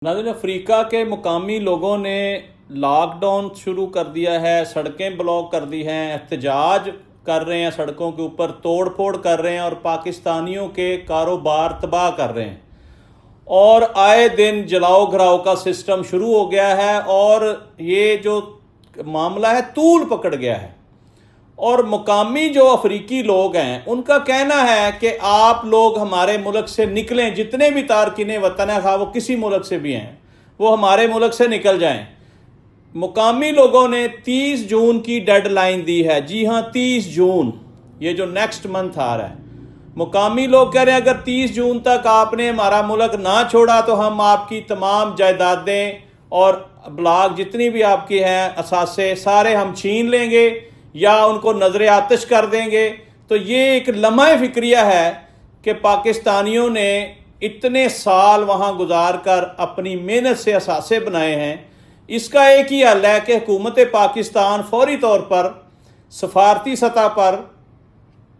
नाज़रीन, अफ्रीका के मुकामी लोगों ने लॉकडाउन शुरू कर दिया है, सड़कें ब्लॉक कर दी हैं, एहतजाज कर रहे हैं, सड़कों के ऊपर तोड़ फोड़ कर रहे हैं और पाकिस्तानियों के कारोबार तबाह कर रहे हैं। और आए दिन जलाओ घराओ का सिस्टम शुरू हो गया है और ये जो मामला है तूल पकड़ गया है। और मुकामी जो अफ्रीकी लोग हैं उनका कहना है कि आप लोग हमारे मुल्क से निकलें, जितने भी तारकीन वतन है, खा वो किसी मुल्क से भी हैं, वो हमारे मुल्क से निकल जाएं। मुकामी लोगों ने 30 जून की डेडलाइन दी है। जी हाँ, 30 जून, ये जो नेक्स्ट मंथ आ रहा है। मुकामी लोग कह रहे हैं अगर 30 जून तक आपने हमारा मुल्क ना छोड़ा तो हम आपकी तमाम जायदादें और ब्लॉक जितनी भी आपकी हैं, असासे सारे हम छीन लेंगे या उनको नजर आतिश कर देंगे। तो ये एक लम्हा फिक्रिया है कि पाकिस्तानियों ने इतने साल वहाँ गुजार कर अपनी मेहनत से असासे बनाए हैं। इसका एक ही हल है कि हुकूमत पाकिस्तान फौरी तौर पर सफारती सतह पर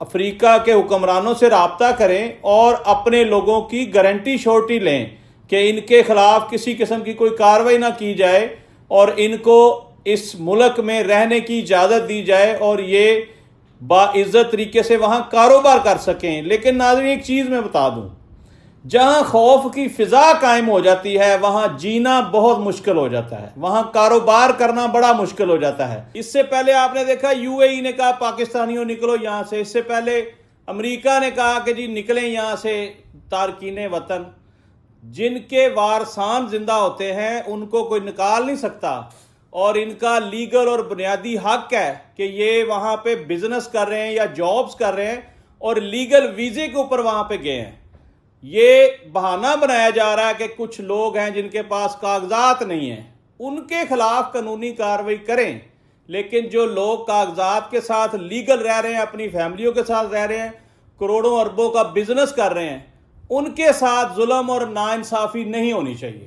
अफ्रीका के हुक्मरानों से रब्ता करें और अपने लोगों की गारंटी श्योरिटी लें कि इनके खिलाफ किसी किस्म की कोई कार्रवाई ना की जाए और इनको इस मुल्क में रहने की इजाज़त दी जाए और ये बाइज़्ज़त तरीके से वहाँ कारोबार कर सकें। लेकिन नाज़रीन, एक चीज़ मैं बता दूँ, जहाँ खौफ की फ़िज़ा कायम हो जाती है वहाँ जीना बहुत मुश्किल हो जाता है, वहाँ कारोबार करना बड़ा मुश्किल हो जाता है। इससे पहले आपने देखा यूएई ने कहा पाकिस्तानियों निकलो यहाँ से, इससे पहले अमेरिका ने कहा कि जी निकलें यहाँ से तारकीन वतन। जिनके वारसान जिंदा होते हैं उनको कोई निकाल नहीं सकता और इनका लीगल और बुनियादी हक है कि ये वहाँ पे बिजनेस कर रहे हैं या जॉब्स कर रहे हैं और लीगल वीज़े के ऊपर वहाँ पे गए हैं। ये बहाना बनाया जा रहा है कि कुछ लोग हैं जिनके पास कागजात नहीं हैं, उनके खिलाफ कानूनी कार्रवाई करें। लेकिन जो लोग कागजात के साथ लीगल रह रहे हैं, अपनी फैमिलियों के साथ रह रहे हैं, करोड़ों अरबों का बिजनेस कर रहे हैं, उनके साथ जुल्म और नाइंसाफ़ी नहीं होनी चाहिए।